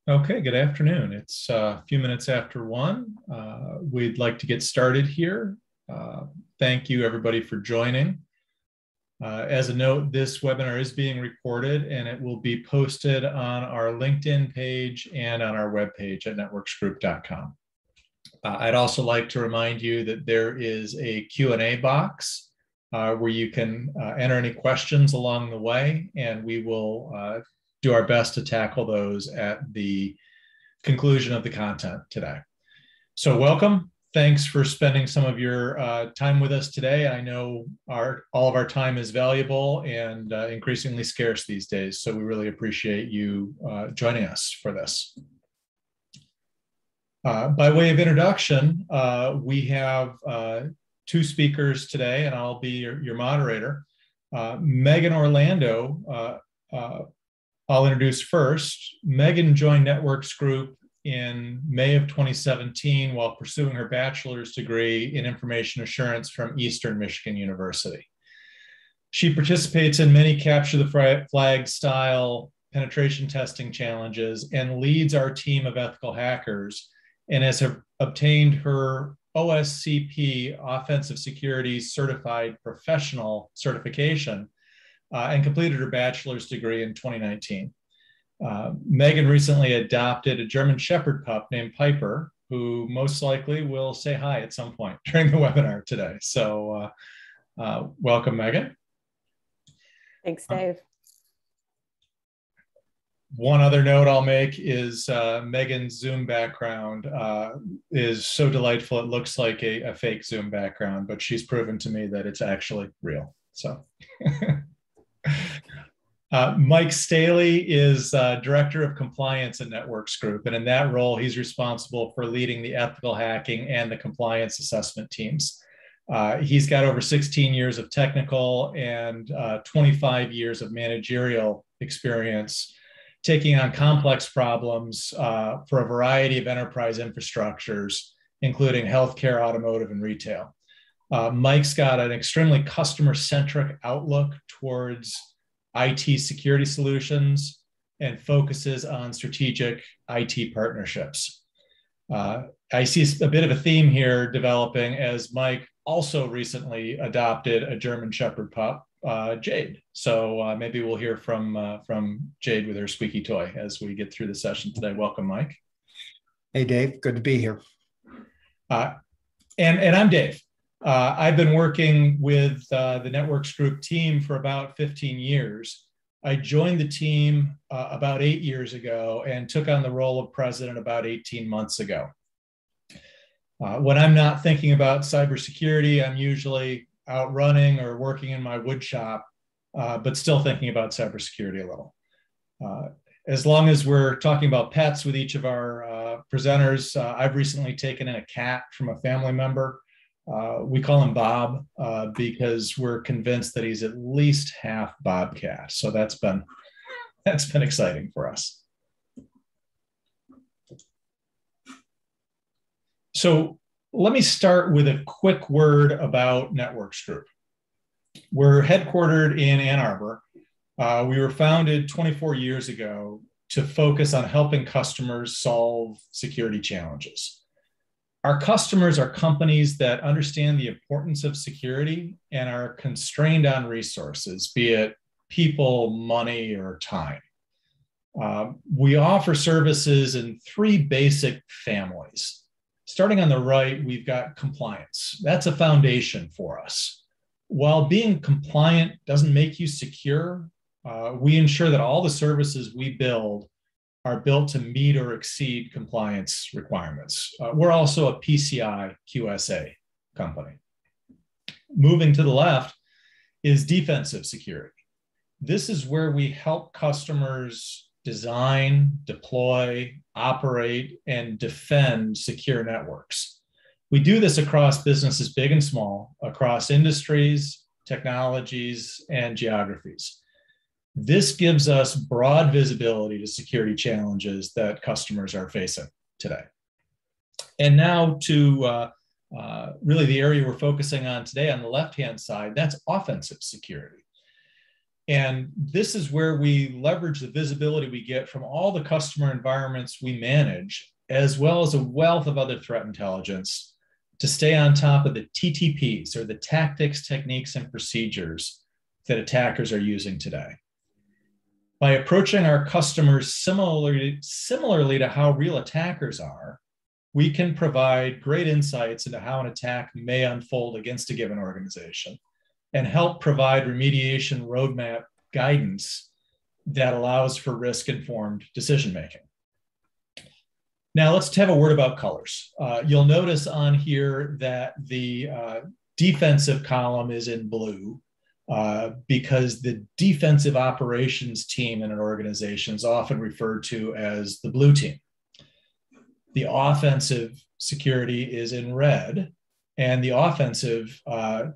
Okay, good afternoon. It's a few minutes after 1. We'd like to get started here. Thank you, everybody, for joining. As a note, this webinar is being recorded and it will be posted on our LinkedIn page and on our webpage at networksgroup.com. I'd also like to remind you that there is a Q&A box where you can enter any questions along the way, and we will do our best to tackle those at the conclusion of the content today. So welcome. Thanks for spending some of your time with us today. I know all of our time is valuable and increasingly scarce these days, so we really appreciate you joining us for this. By way of introduction, we have two speakers today, and I'll be your moderator. Megan Orlando, I'll introduce first. Megan joined Networks Group in May of 2017 while pursuing her bachelor's degree in information assurance from Eastern Michigan University. She participates in many capture the flag style penetration testing challenges and leads our team of ethical hackers, and has obtained her OSCP Offensive Security Certified Professional certification and completed her bachelor's degree in 2019. Megan recently adopted a German Shepherd pup named Piper, who most likely will say hi at some point during the webinar today. So welcome, Megan. Thanks, Dave. One other note I'll make is Megan's Zoom background is so delightful. It looks like a fake Zoom background, but she's proven to me that it's actually real. So. Mike Staley is Director of Compliance at Networks Group, and in that role, he's responsible for leading the ethical hacking and the compliance assessment teams. He's got over 16 years of technical and 25 years of managerial experience, taking on complex problems for a variety of enterprise infrastructures, including healthcare, automotive, and retail. Mike's got an extremely customer-centric outlook towards IT security solutions and focuses on strategic IT partnerships. I see a bit of a theme here developing as Mike also recently adopted a German Shepherd pup, Jade. So maybe we'll hear from Jade with her squeaky toy as we get through the session today. Welcome, Mike. Hey, Dave. Good to be here. And I'm Dave. I've been working with the Networks Group team for about 15 years. I joined the team about 8 years ago and took on the role of president about 18 months ago. When I'm not thinking about cybersecurity, I'm usually out running or working in my wood shop, but still thinking about cybersecurity a little. As long as we're talking about pets with each of our presenters, I've recently taken in a cat from a family member. We call him Bob because we're convinced that he's at least half bobcat. So that's been exciting for us. So let me start with a quick word about Networks Group. We're headquartered in Ann Arbor. We were founded 24 years ago to focus on helping customers solve security challenges. Our customers are companies that understand the importance of security and are constrained on resources, be it people, money, or time. We offer services in three basic families. Starting on the right, we've got compliance. That's a foundation for us. While being compliant doesn't make you secure, we ensure that all the services we build are built to meet or exceed compliance requirements. We're also a PCI QSA company. Moving to the left is defensive security. This is where we help customers design, deploy, operate, and defend secure networks. We do this across businesses big and small, across industries, technologies, and geographies. This gives us broad visibility to security challenges that customers are facing today. And now to really the area we're focusing on today on the left-hand side, that's offensive security. And this is where we leverage the visibility we get from all the customer environments we manage, as well as a wealth of other threat intelligence to stay on top of the TTPs, or the tactics, techniques, and procedures that attackers are using today. By approaching our customers similarly to how real attackers are, we can provide great insights into how an attack may unfold against a given organization and help provide remediation roadmap guidance that allows for risk-informed decision-making. Now let's have a word about colors. You'll notice on here that the defensive column is in blue because the defensive operations team in an organization is often referred to as the blue team. The offensive security is in red, and the offensive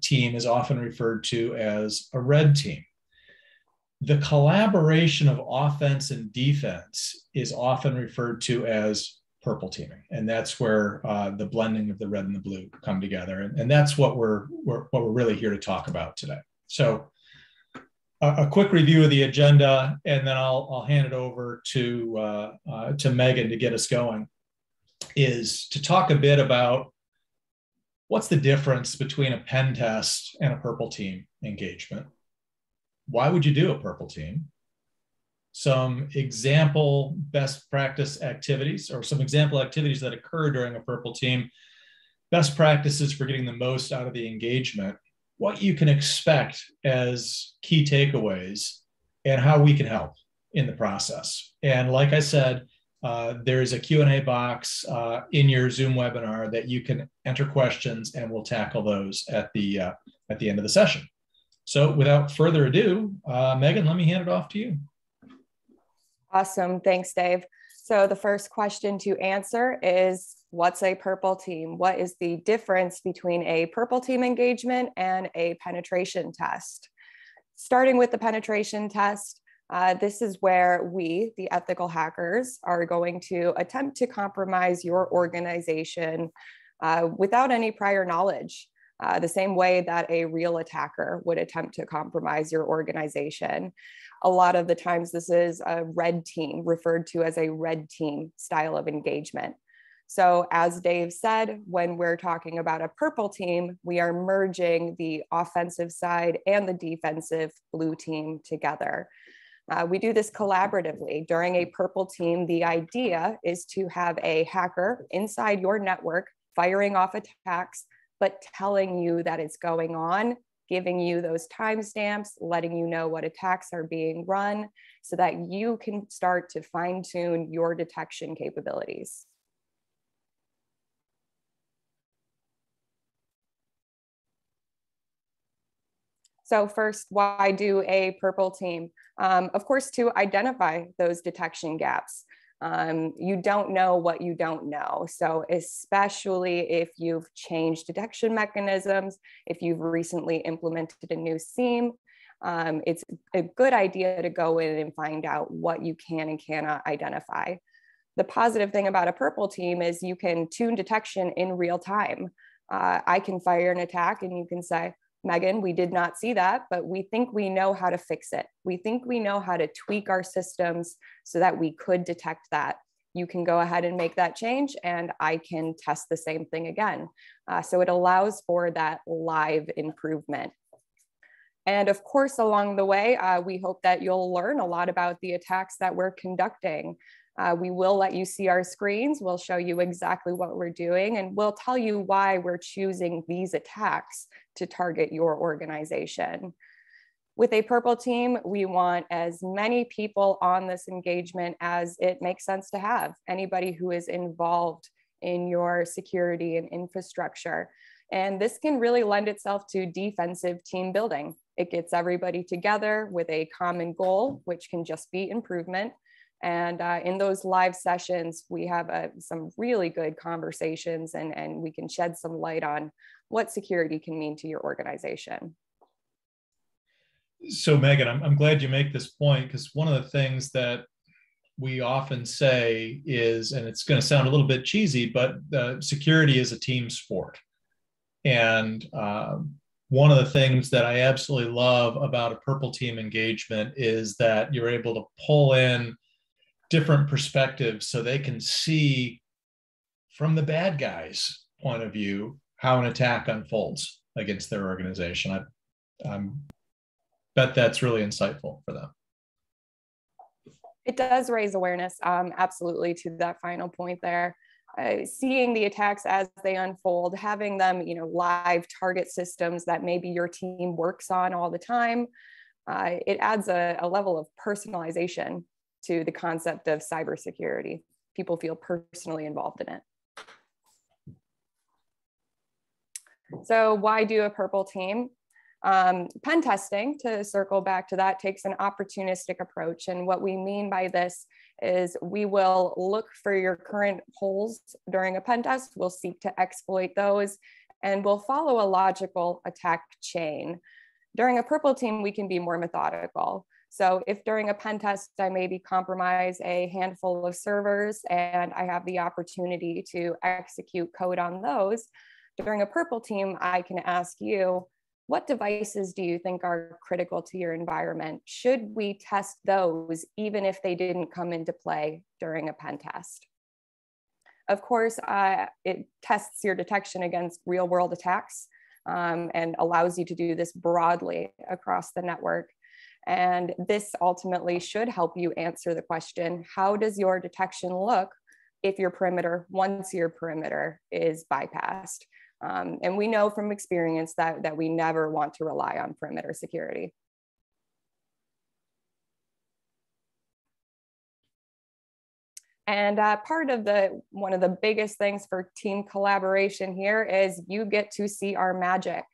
team is often referred to as a red team. The collaboration of offense and defense is often referred to as purple teaming, and that's where the blending of the red and the blue come together, and that's what we're really here to talk about today. So, a quick review of the agenda, and then I'll hand it over to Megan to get us going. Is to talk a bit about what's the difference between a pen test and a purple team engagement. Why would you do a purple team? Some example best practice activities, or some example activities that occur during a purple team, best practices for getting the most out of the engagement, what you can expect as key takeaways, and how we can help in the process. And like I said, there's a Q&A box in your Zoom webinar that you can enter questions, and we'll tackle those at the end of the session. So without further ado, Megan, let me hand it off to you. Awesome. Thanks, Dave. So the first question to answer is, what's a purple team? What is the difference between a purple team engagement and a penetration test? Starting with the penetration test, this is where we, the ethical hackers, are going to attempt to compromise your organization without any prior knowledge, the same way that a real attacker would attempt to compromise your organization. A lot of the times this is a red team, referred to as a red team style of engagement. So as Dave said, when we're talking about a purple team, we are merging the offensive side and the defensive blue team together. We do this collaboratively. During a purple team, the idea is to have a hacker inside your network firing off attacks, but telling you that it's going on, giving you those timestamps, letting you know what attacks are being run so that you can start to fine-tune your detection capabilities. So first, why do a purple team? Of course, to identify those detection gaps. You don't know what you don't know. So especially if you've changed detection mechanisms, if you've recently implemented a new SIEM, it's a good idea to go in and find out what you can and cannot identify. The positive thing about a purple team is you can tune detection in real time. I can fire an attack and you can say, Megan, we did not see that, but we think we know how to fix it. We think we know how to tweak our systems so that we could detect that. You can go ahead and make that change, and I can test the same thing again. So it allows for that live improvement. And of course, along the way, we hope that you'll learn a lot about the attacks that we're conducting. We will let you see our screens. We'll show you exactly what we're doing, and we'll tell you why we're choosing these attacks to target your organization. With a purple team, we want as many people on this engagement as it makes sense to have. Anybody who is involved in your security and infrastructure. And this can really lend itself to defensive team building. It gets everybody together with a common goal, which can just be improvement. And in those live sessions, we have some really good conversations, and we can shed some light on what security can mean to your organization. So Megan, I'm glad you make this point, because one of the things that we often say is, and it's going to sound a little bit cheesy, but security is a team sport. And one of the things that I absolutely love about a purple team engagement is that you're able to pull in different perspectives so they can see from the bad guys' point of view how an attack unfolds against their organization. I bet that's really insightful for them. It does raise awareness, absolutely, to that final point there. Seeing the attacks as they unfold, having them, live target systems that maybe your team works on all the time, it adds a level of personalization to the concept of cybersecurity. People feel personally involved in it. So why do a purple team? Pen testing, to circle back to that, takes an opportunistic approach. And what we mean by this is we will look for your current holes during a pen test. We'll seek to exploit those, and we'll follow a logical attack chain. During a purple team, we can be more methodical. So if during a pen test, I maybe compromise a handful of servers and I have the opportunity to execute code on those, during a purple team, I can ask you, what devices do you think are critical to your environment? Should we test those even if they didn't come into play during a pen test? Of course, it tests your detection against real world attacks and allows you to do this broadly across the network. And this ultimately should help you answer the question, how does your detection look if your perimeter, once your perimeter is bypassed? And we know from experience that we never want to rely on perimeter security. And part of one of the biggest things for team collaboration here is you get to see our magic.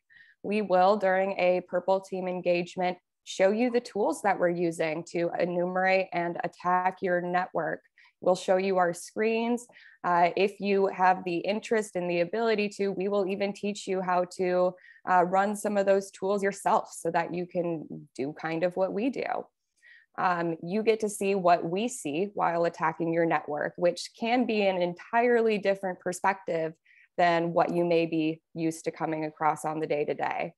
We will, during a purple team engagement, show you the tools that we're using to enumerate and attack your network. We'll show you our screens. If you have the interest and the ability to, we will even teach you how to run some of those tools yourself so that you can do kind of what we do. You get to see what we see while attacking your network, which can be an entirely different perspective than what you may be used to coming across on the day-to-day.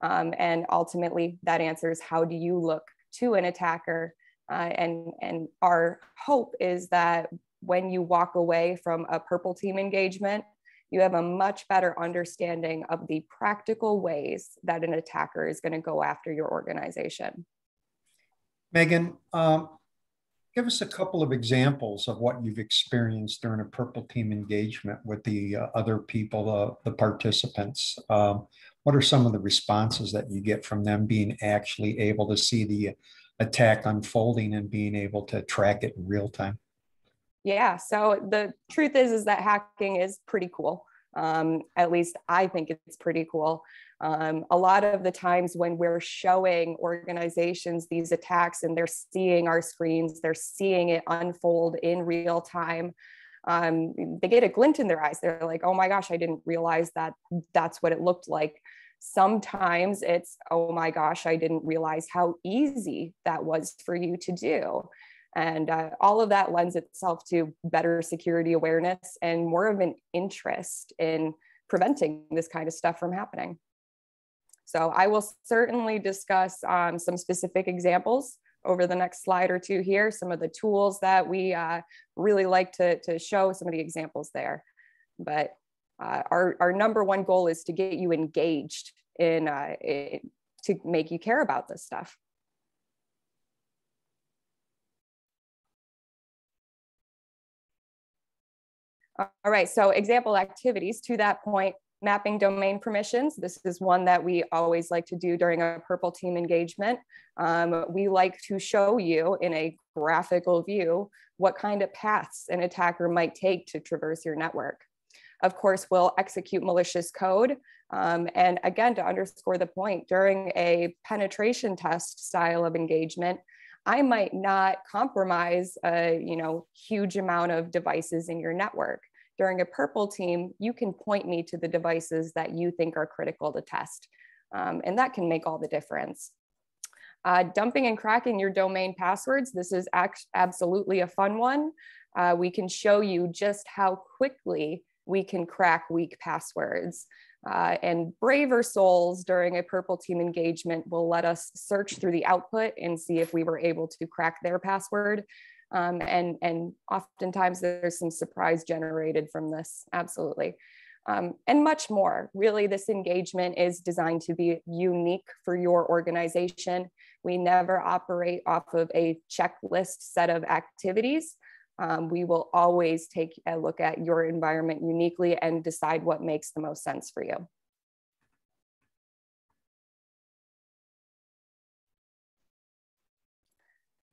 And ultimately, that answers, how do you look to an attacker? And our hope is that when you walk away from a purple team engagement, you have a much better understanding of the practical ways that an attacker is going to go after your organization. Megan, give us a couple of examples of what you've experienced during a purple team engagement with the other people, the participants. What are some of the responses that you get from them being actually able to see the attack unfolding and being able to track it in real time? Yeah, so the truth is that hacking is pretty cool. At least I think it's pretty cool. A lot of the times when we're showing organizations these attacks and they're seeing our screens, they're seeing it unfold in real time, they get a glint in their eyes. They're like, oh my gosh, I didn't realize that that's what it looked like. Sometimes it's, oh my gosh, I didn't realize how easy that was for you to do. And all of that lends itself to better security awareness and more of an interest in preventing this kind of stuff from happening. So I will certainly discuss some specific examples over the next slide or two here, some of the tools that we really like to show, some of the examples there. But our number one goal is to get you engaged in to make you care about this stuff. All right, so example activities to that point, mapping domain permissions. This is one that we always like to do during a purple team engagement. We like to show you in a graphical view what kind of paths an attacker might take to traverse your network. Of course, we'll execute malicious code. And again, to underscore the point, during a penetration test style of engagement, I might not compromise a huge amount of devices in your network. During a purple team, you can point me to the devices that you think are critical to test. And that can make all the difference. Dumping and cracking your domain passwords. This is absolutely a fun one. We can show you just how quickly we can crack weak passwords. And braver souls during a purple team engagement will let us search through the output and see if we were able to crack their password. And oftentimes there's some surprise generated from this, absolutely. And much more. Really, this engagement is designed to be unique for your organization. We never operate off of a checklist set of activities. We will always take a look at your environment uniquely and decide what makes the most sense for you.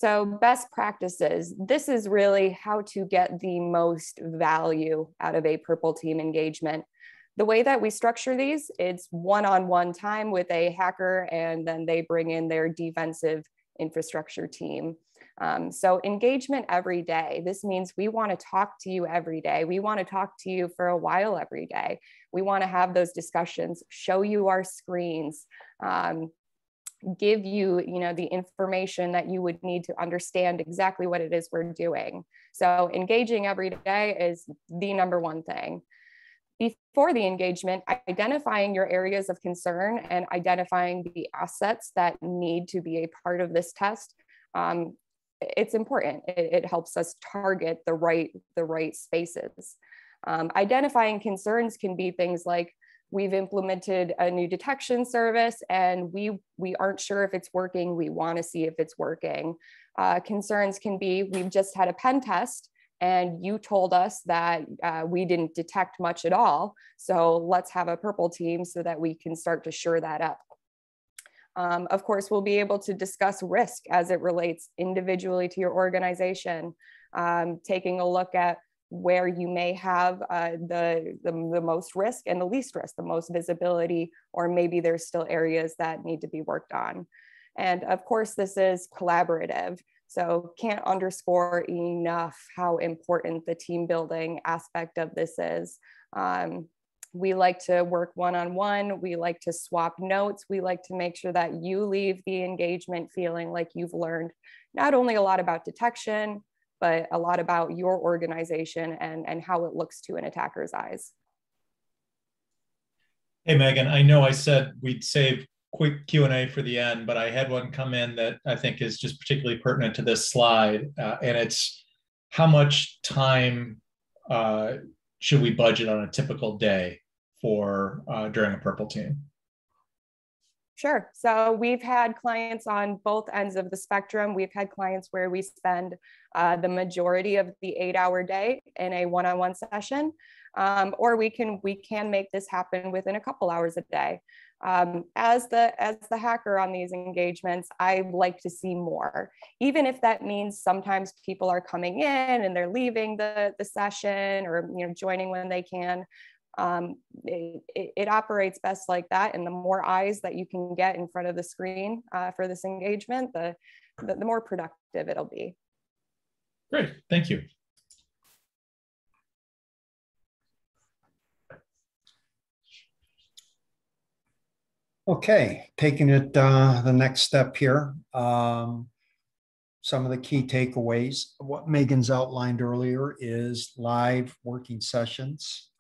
So best practices, this is really how to get the most value out of a purple team engagement. The way that we structure these, it's one-on-one time with a hacker, and then they bring in their defensive infrastructure team. So engagement every day. This means we want to talk to you every day. We want to talk to you for a while every day. We want to have those discussions, show you our screens, give you, the information that you would need to understand exactly what it is we're doing. So engaging every day is the number one thing. Before the engagement, identifying your areas of concern and identifying the assets that need to be a part of this test. It's important. It helps us target the right spaces. Identifying concerns can be things like, we've implemented a new detection service and we aren't sure if it's working. We want to see if it's working. Concerns can be, we've just had a pen test and you told us that we didn't detect much at all. So let's have a purple team so that we can start to shore that up. Of course, we'll be able to discuss risk as it relates individually to your organization, taking a look at where you may have the most risk and the least risk, the most visibility, or maybe there's still areas that need to be worked on. And of course, this is collaborative. So can't underscore enough how important the team building aspect of this is. We like to work one-on-one. We like to swap notes. We like to make sure that you leave the engagement feeling like you've learned not only a lot about detection, but a lot about your organization and how it looks to an attacker's eyes. Hey, Megan, I know I said we'd save quick Q&A for the end, but I had one come in that I think is just particularly pertinent to this slide. And it's, how much time should we budget on a typical day for during a purple team? Sure. So we've had clients on both ends of the spectrum. We've had clients where we spend the majority of the 8-hour day in a one-on-one session, or we can make this happen within a couple hours a day. As the hacker on these engagements, I like to see more, even if that means sometimes people are coming in and they're leaving the session, or joining when they can. It operates best like that, and the more eyes that you can get in front of the screen for this engagement, the more productive it'll be. Great, thank you. Okay, taking it the next step here. Some of the key takeaways. What Megan's outlined earlier is live working sessions.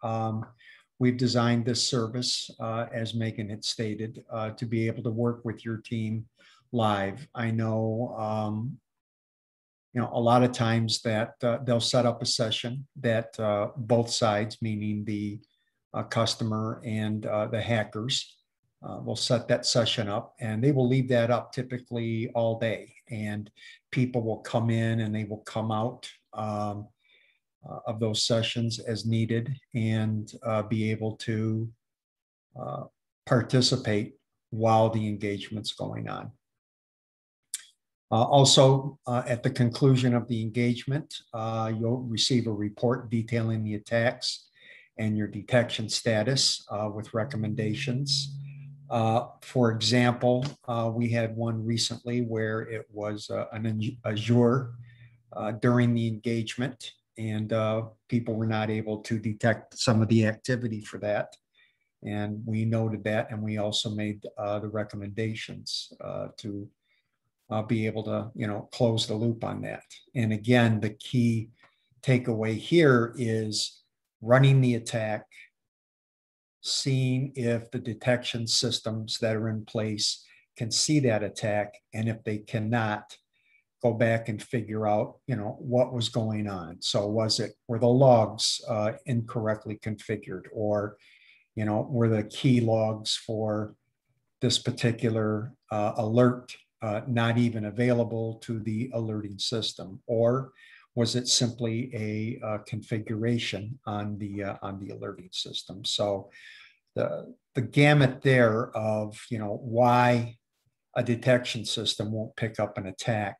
We've designed this service, as Megan had stated, to be able to work with your team live. I know, a lot of times that they'll set up a session that both sides, meaning the customer and the hackers, will set that session up, and they will leave that up typically all day, and people will come in and they will come out of those sessions as needed, and be able to participate while the engagement's going on. Also, at the conclusion of the engagement, you'll receive a report detailing the attacks and your detection status with recommendations. For example, we had one recently where it was an Azure during the engagement, and people were not able to detect some of the activity for that. And we noted that, and we also made the recommendations to be able to, close the loop on that. And again, the key takeaway here is running the attack seeing if the detection systems that are in place can see that attack, and if they cannot, go back and figure out, what was going on. So were the logs incorrectly configured, or, were the key logs for this particular alert not even available to the alerting system, or was it simply a configuration on the alerting system? So the gamut there of why a detection system won't pick up an attack,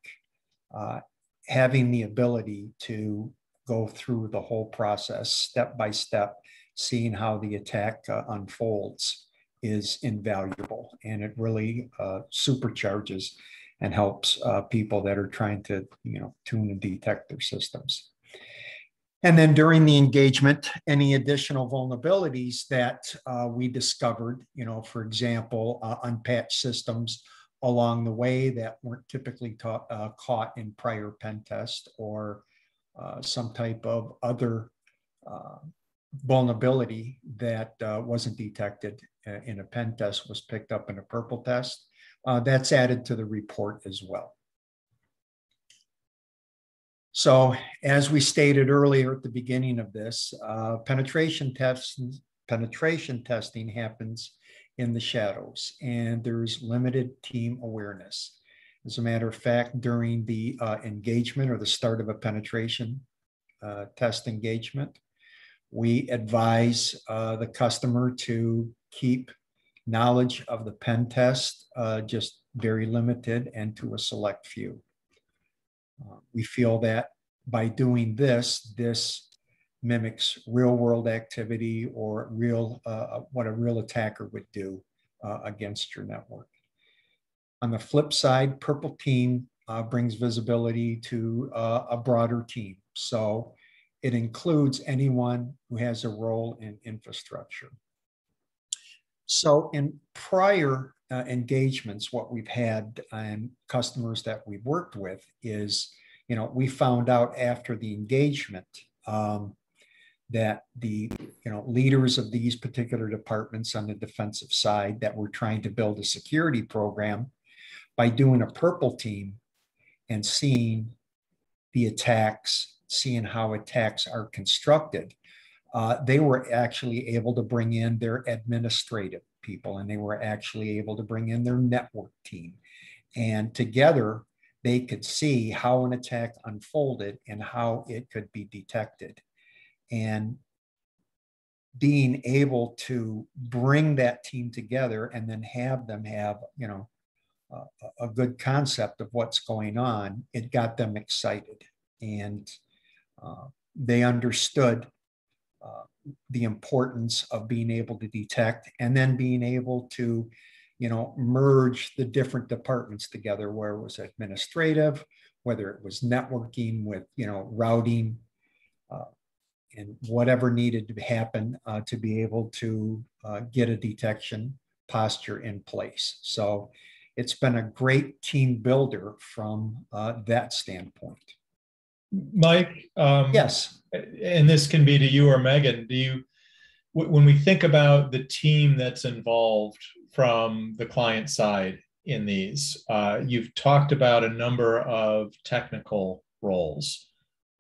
having the ability to go through the whole process step by step, seeing how the attack unfolds is invaluable, and it really supercharges and helps people that are trying to tune and detect their systems. And then during the engagement, any additional vulnerabilities that we discovered, for example, unpatched systems along the way that weren't typically caught in prior pen test, or some type of other vulnerability that wasn't detected in a pen test was picked up in a purple test. That's added to the report as well. So as we stated earlier at the beginning of this, penetration testing happens in the shadows, and there's limited team awareness. As a matter of fact, during the engagement or the start of a penetration test engagement, we advise the customer to keep knowledge of the pen test just very limited and to a select few. We feel that by doing this mimics real world activity, or what a real attacker would do against your network. On the flip side, Purple Team brings visibility to a broader team. So it includes anyone who has a role in infrastructure. So in prior engagements, what we've had and customers that we've worked with is, we found out after the engagement that the leaders of these particular departments on the defensive side that were trying to build a security program, by doing a Purple Team and seeing the attacks, seeing how attacks are constructed, they were actually able to bring in their administrative people, and they were actually able to bring in their network team. And together, they could see how an attack unfolded and how it could be detected. And being able to bring that team together and then have them have, a good concept of what's going on, it got them excited. And they understood the importance of being able to detect, and then being able to, merge the different departments together, where it was administrative, whether it was networking with, routing, and whatever needed to happen to be able to get a detection posture in place. So it's been a great team builder from that standpoint. Mike, yes, and this can be to you or Megan, when we think about the team that's involved from the client side in these, you've talked about a number of technical roles.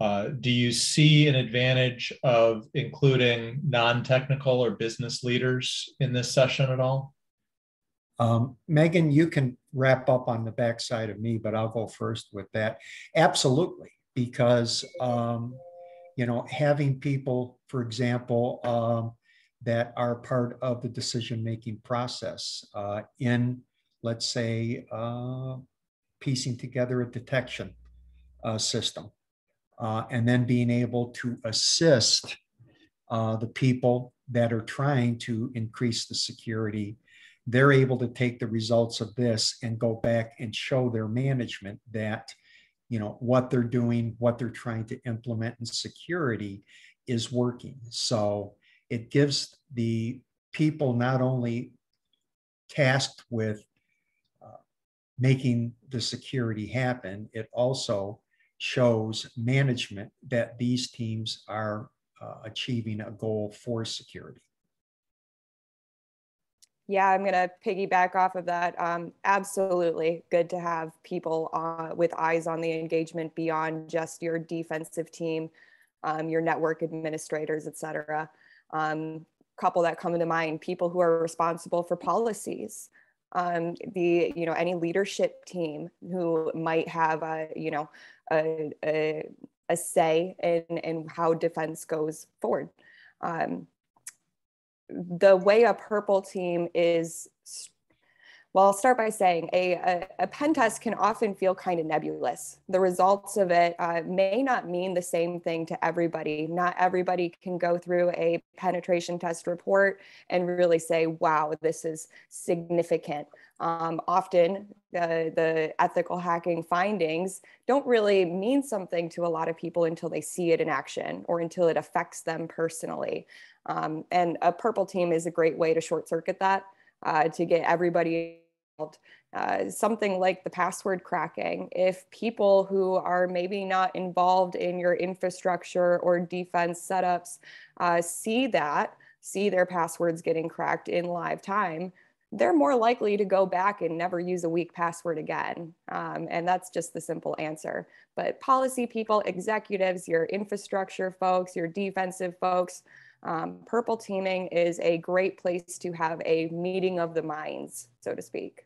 Do you see an advantage of including non-technical or business leaders in this session at all? Megan, you can wrap up on the backside of me, but I'll go first with that. Absolutely, because having people, for example, that are part of the decision-making process in, let's say, piecing together a detection system, and then being able to assist the people that are trying to increase the security. They're able to take the results of this and go back and show their management that, what they're doing, what they're trying to implement in security is working. So it gives the people not only tasked with making the security happen, it also shows management that these teams are achieving a goal for security. Yeah, I'm going to piggyback off of that. Absolutely good to have people with eyes on the engagement beyond just your defensive team, your network administrators, et cetera. Couple that come to mind, people who are responsible for policies, any leadership team who might have a say in how defense goes forward. The way a purple team is, well, I'll start by saying a pen test can often feel kind of nebulous. The results of it may not mean the same thing to everybody. Not everybody can go through a penetration test report and really say, wow, this is significant. Often the ethical hacking findings don't really mean something to a lot of people until they see it in action or until it affects them personally. And a purple team is a great way to short circuit that, to get everybody involved. Something like the password cracking. If people who are maybe not involved in your infrastructure or defense setups see their passwords getting cracked in live time, they're more likely to go back and never use a weak password again. And that's just the simple answer. But policy people, executives, your infrastructure folks, your defensive folks, purple teaming is a great place to have a meeting of the minds, so to speak.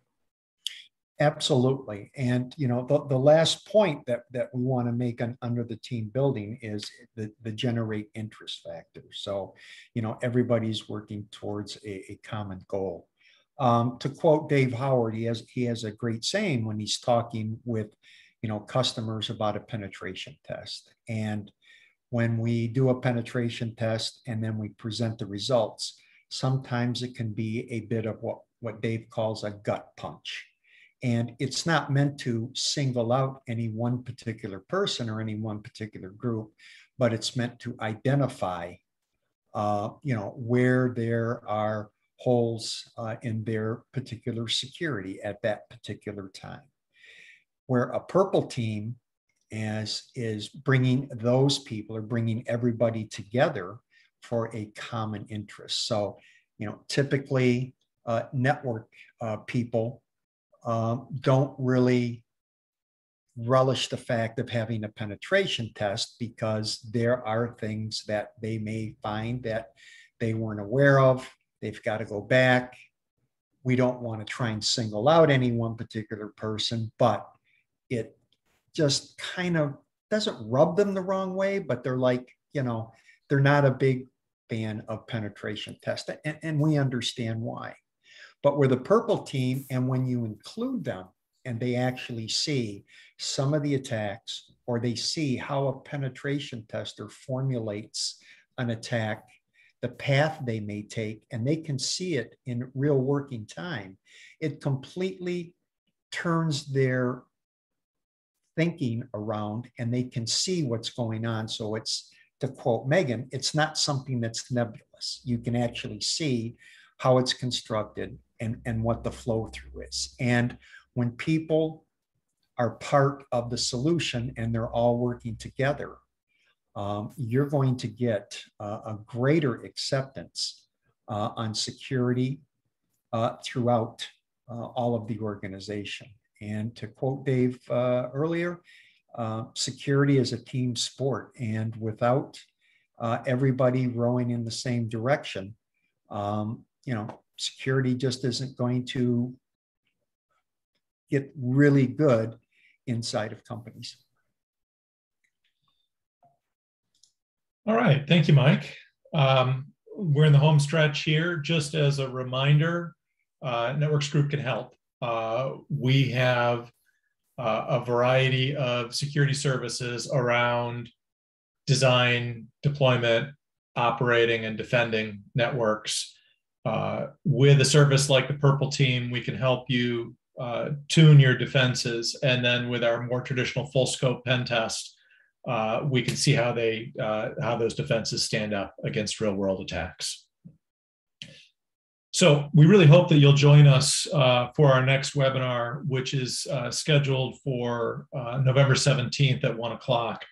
Absolutely. And, the last point that we want to make under the team building is the generate interest factor. So, everybody's working towards a common goal. To quote Dave Howard, he has a great saying when he's talking with, customers about a penetration test. And when we do a penetration test and then we present the results, sometimes it can be a bit of what Dave calls a gut punch. And it's not meant to single out any one particular person or any one particular group, but it's meant to identify, where there are holes in their particular security at that particular time. Where a purple team is bringing those people or bringing everybody together for a common interest. So, typically network people don't really relish the fact of having a penetration test because there are things that they may find that they weren't aware of. They've got to go back. We don't want to try and single out any one particular person, but it just kind of doesn't rub them the wrong way, but they're like, they're not a big fan of penetration tests. And we understand why. But we're the purple team, and when you include them and they actually see some of the attacks, or they see how a penetration tester formulates an attack, the path they may take, and they can see it in real working time, it completely turns their thinking around and they can see what's going on. So it's, to quote Megan, it's not something that's nebulous. You can actually see how it's constructed and what the flow through is. And when people are part of the solution and they're all working together, you're going to get a greater acceptance on security throughout all of the organization. And to quote Dave earlier, security is a team sport, and without everybody rowing in the same direction, security just isn't going to get really good inside of companies. All right, thank you, Mike. We're in the home stretch here. Just as a reminder, Networks Group Can Help. We have a variety of security services around design, deployment, operating, and defending networks. With a service like the Purple Team, we can help you tune your defenses. And then with our more traditional full scope pen test, we can see how those defenses stand up against real world attacks. So we really hope that you'll join us for our next webinar, which is scheduled for November 17th at 1 o'clock.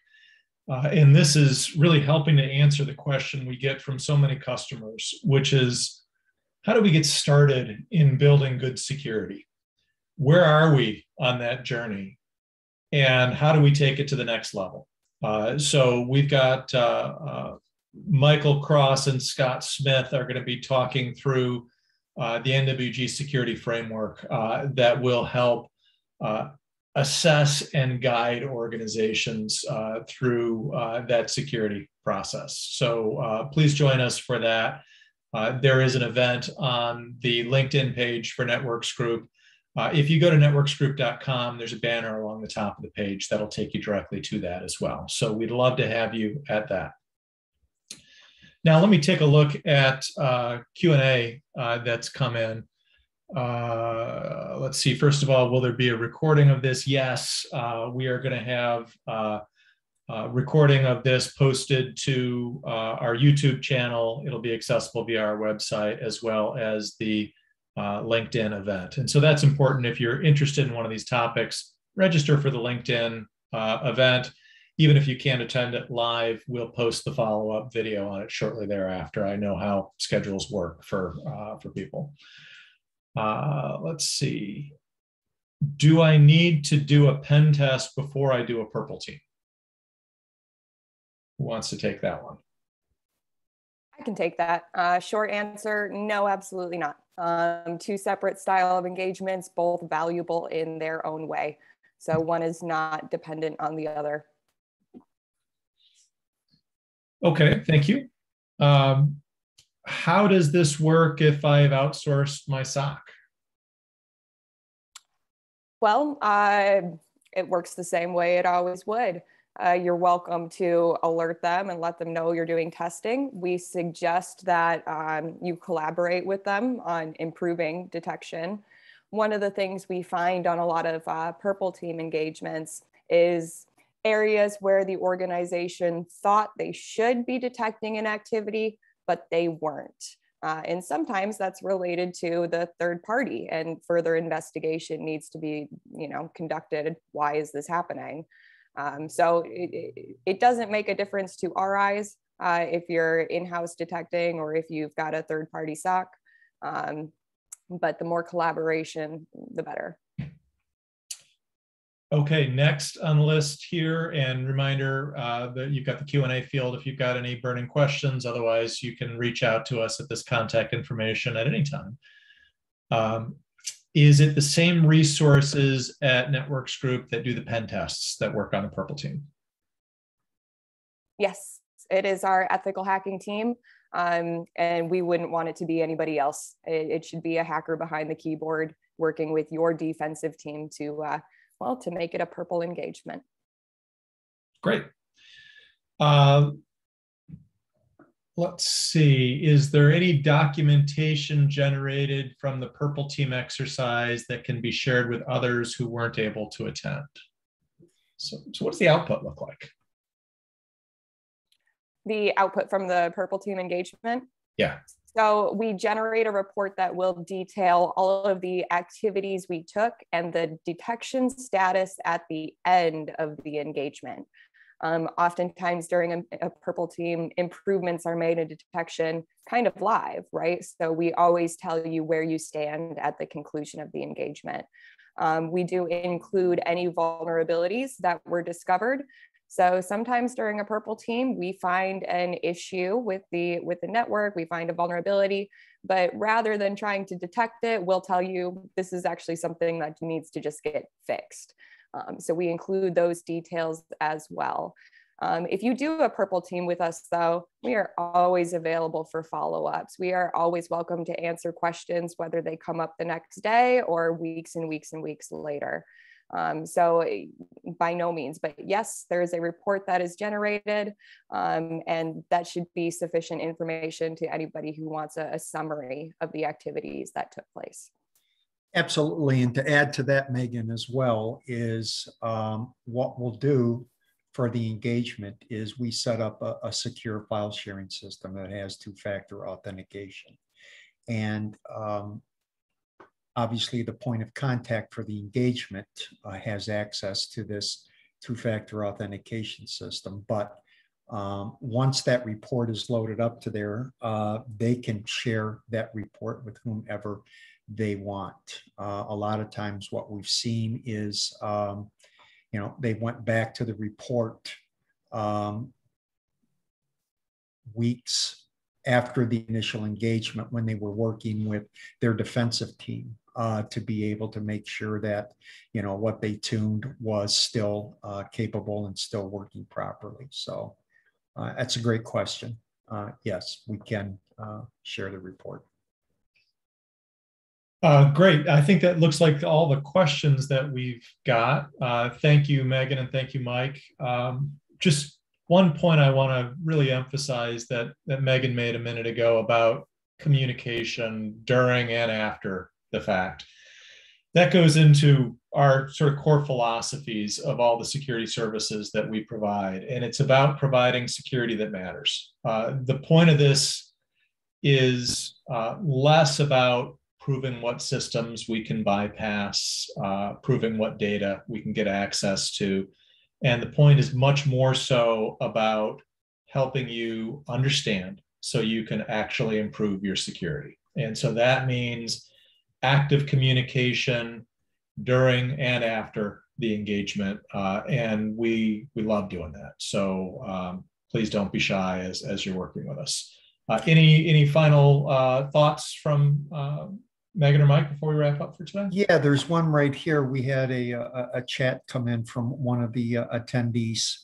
And this is really helping to answer the question we get from so many customers, which is, how do we get started in building good security? Where are we on that journey? And how do we take it to the next level? So we've got Michael Cross and Scott Smith are going to be talking through the NWG security framework that will help assess and guide organizations through that security process. So please join us for that. There is an event on the LinkedIn page for Networks Group. If you go to networksgroup.com, there's a banner along the top of the page that'll take you directly to that as well. So we'd love to have you at that. Now, let me take a look at Q&A that's come in. Let's see, first of all, will there be a recording of this? Yes, we are going to have a recording of this posted to our YouTube channel. It'll be accessible via our website as well as the LinkedIn event. And so that's important. If you're interested in one of these topics, register for the LinkedIn event. Even if you can't attend it live, we'll post the follow-up video on it shortly thereafter. I know how schedules work for people. Let's see. Do I need to do a pen test before I do a purple team? Who wants to take that one? I can take that. Short answer, no, absolutely not. Two separate style of engagements, both valuable in their own way. So one is not dependent on the other. Okay, thank you. How does this work if I've outsourced my SOC? Well, it works the same way it always would. You're welcome to alert them and let them know you're doing testing. We suggest that you collaborate with them on improving detection. One of the things we find on a lot of purple team engagements is areas where the organization thought they should be detecting an activity, but they weren't. And sometimes that's related to the third party, and further investigation needs to be, conducted. Why is this happening? So it doesn't make a difference to our eyes if you're in-house detecting or if you've got a third-party SOC. But the more collaboration, the better. Okay, next on the list here, and reminder that you've got the Q&A field if you've got any burning questions. Otherwise, you can reach out to us at this contact information at any time. Is it the same resources at Networks Group that do the pen tests that work on the purple team? Yes, it is our ethical hacking team. And we wouldn't want it to be anybody else. It should be a hacker behind the keyboard working with your defensive team to make it a purple engagement. Great. Let's see, is there any documentation generated from the purple team exercise that can be shared with others who weren't able to attend? So what does the output look like? The output from the purple team engagement? Yeah. So we generate a report that will detail all of the activities we took and the detection status at the end of the engagement. Oftentimes during a purple team, improvements are made in detection kind of live, right? So we always tell you where you stand at the conclusion of the engagement. We do include any vulnerabilities that were discovered. So sometimes during a purple team, we find an issue with the network, we find a vulnerability, but rather than trying to detect it, we'll tell you this is actually something that needs to just get fixed. So we include those details as well. If you do a purple team with us though, we are always available for follow-ups. We are always welcome to answer questions, whether they come up the next day or weeks and weeks and weeks later. So by no means, but yes, there is a report that is generated and that should be sufficient information to anybody who wants a summary of the activities that took place. Absolutely. And to add to that, Megan, as well, is what we'll do for the engagement is we set up a secure file sharing system that has two-factor authentication. And obviously, the point of contact for the engagement has access to this two-factor authentication system, but Once that report is loaded up to there, they can share that report with whomever they want. A lot of times what we've seen is, they went back to the report weeks after the initial engagement when they were working with their defensive team to be able to make sure that, what they tuned was still capable and still working properly. So that's a great question. Yes, we can share the report. Great. I think that looks like all the questions that we've got. Thank you, Megan, and thank you, Mike. Just one point I want to really emphasize that Megan made a minute ago about communication during and after the fact. That goes into our sort of core philosophies of all the security services that we provide, and it's about providing security that matters. The point of this is less about proving what systems we can bypass, proving what data we can get access to. And the point is much more so about helping you understand so you can actually improve your security. And so that means active communication during and after the engagement. And we love doing that. So please don't be shy as you're working with us. Any final thoughts from Megan or Mike before we wrap up for today? Yeah, there's one right here. We had a chat come in from one of the attendees.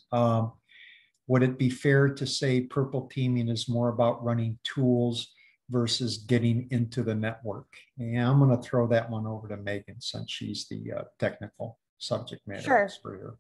Would it be fair to say purple teaming is more about running tools versus getting into the network? Yeah, I'm going to throw that one over to Megan since she's the technical subject matter expert here.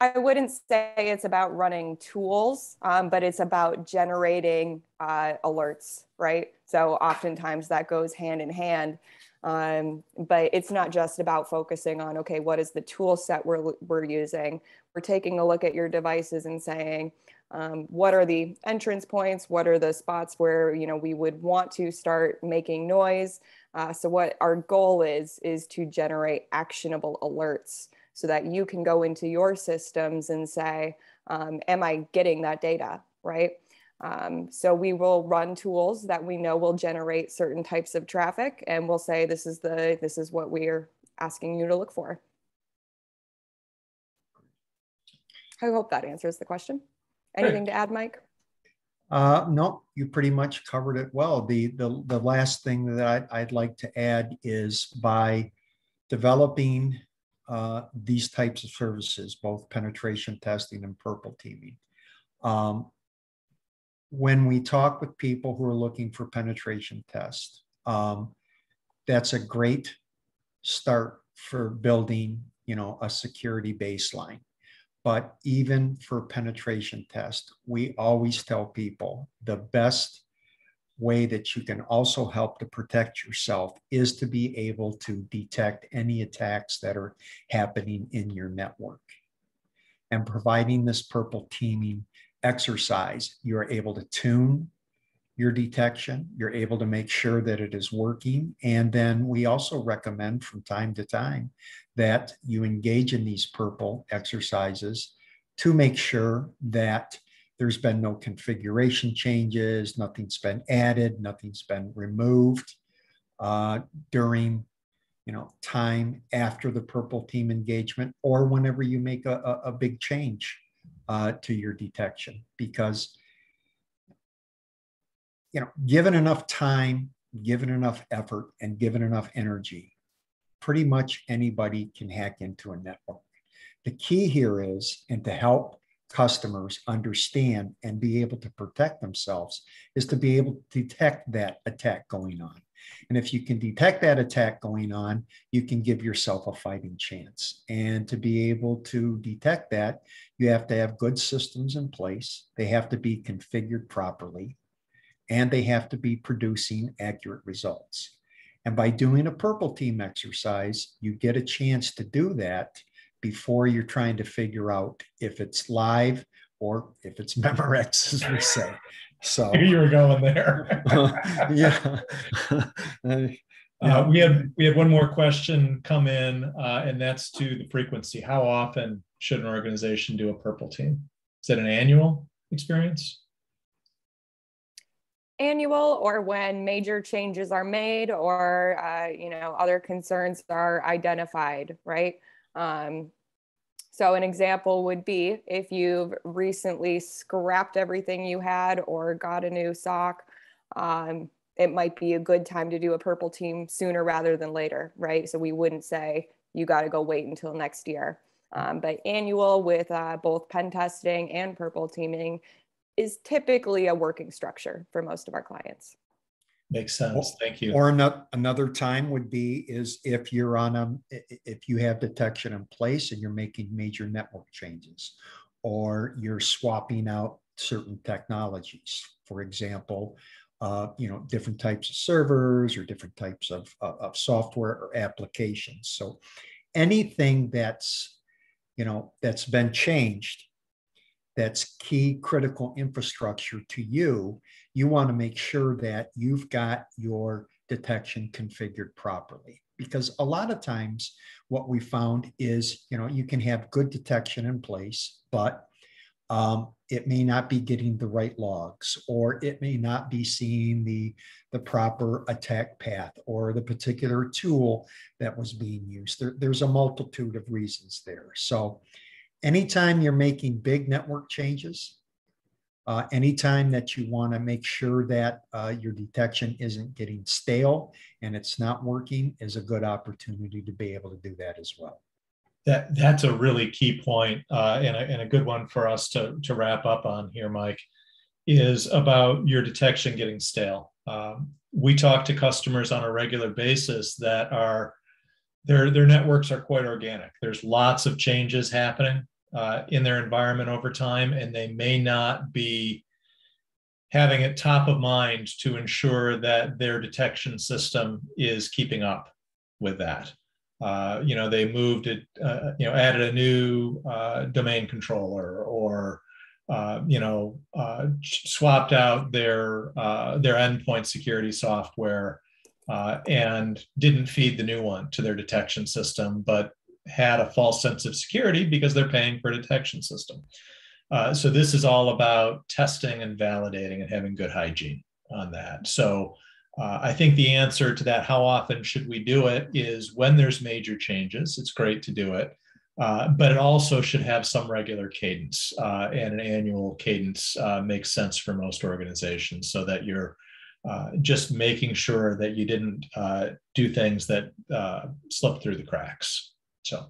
I wouldn't say it's about running tools, but it's about generating alerts, right? So oftentimes that goes hand in hand, but it's not just about focusing on, okay, what is the tool set we're using? We're taking a look at your devices and saying, what are the entrance points? What are the spots where, we would want to start making noise? So what our goal is to generate actionable alerts, so that you can go into your systems and say, am I getting that data, right? So we will run tools that we know will generate certain types of traffic, and we'll say, this is what we're asking you to look for. I hope that answers the question. Anything to add, Mike? No, you pretty much covered it well. The last thing that I'd like to add is by developing these types of services, both penetration testing and purple teaming. When we talk with people who are looking for penetration tests, that's a great start for building, a security baseline. But even for penetration test, we always tell people the best way that you can also help to protect yourself is to be able to detect any attacks that are happening in your network. And providing this purple teaming exercise, you're able to tune your detection, you're able to make sure that it is working. And then we also recommend from time to time that you engage in these purple exercises to make sure that there's been no configuration changes, nothing's been added, nothing's been removed during time after the purple team engagement, or whenever you make a big change to your detection. Because given enough time, given enough effort, and given enough energy, pretty much anybody can hack into a network. The key here is, and to help customers understand and be able to protect themselves, is to be able to detect that attack going on. And if you can detect that attack going on, you can give yourself a fighting chance. And to be able to detect that, you have to have good systems in place. They have to be configured properly, and they have to be producing accurate results. And by doing a purple team exercise, you get a chance to do that before you're trying to figure out if it's live or if it's Memorex, as we say. So you were going there. Yeah. We had one more question come in, and that's to the frequency. How often should an organization do a purple team? Is that an annual experience? Annual, or when major changes are made, or other concerns are identified, right? So an example would be if you've recently scrapped everything you had or got a new sock, it might be a good time to do a purple team sooner rather than later, right? So we wouldn't say you got to go wait until next year. But annual with both pen testing and purple teaming is typically a working structure for most of our clients. Makes sense. Thank you. Or another time would be is if you're if you have detection in place and you're making major network changes, or you're swapping out certain technologies. For example, different types of servers or different types of software or applications. So anything that's been changed, that's key critical infrastructure to you, you want to make sure that you've got your detection configured properly. Because a lot of times what we found is, you can have good detection in place, but it may not be getting the right logs, or it may not be seeing the proper attack path or the particular tool that was being used. There's a multitude of reasons there. So anytime you're making big network changes, anytime that you want to make sure that your detection isn't getting stale and it's not working, is a good opportunity to be able to do that as well. That's a really key point, and a good one for us to wrap up on here, Mike, is about your detection getting stale. We talk to customers on a regular basis that their networks are quite organic. There's lots of changes happening in their environment over time, and they may not be having it top of mind to ensure that their detection system is keeping up with that. They moved it, added a new domain controller, or swapped out their endpoint security software and didn't feed the new one to their detection system, but had a false sense of security because they're paying for a detection system. So this is all about testing and validating and having good hygiene on that. So I think the answer to that, how often should we do it, is when there's major changes. It's great to do it, but it also should have some regular cadence, and an annual cadence makes sense for most organizations, so that you're just making sure that you didn't do things that slip through the cracks. So,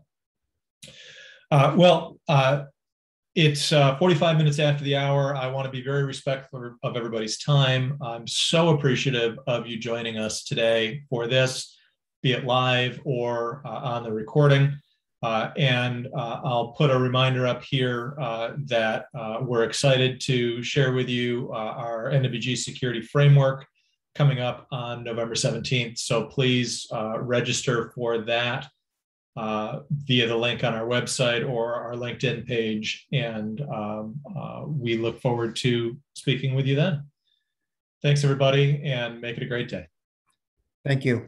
it's 45 minutes after the hour. I want to be very respectful of everybody's time. I'm so appreciative of you joining us today for this, be it live or on the recording. And I'll put a reminder up here that we're excited to share with you our NWG security framework coming up on November 17th. So please register for that via the link on our website or our LinkedIn page. And we look forward to speaking with you then. Thanks, everybody, and make it a great day. Thank you.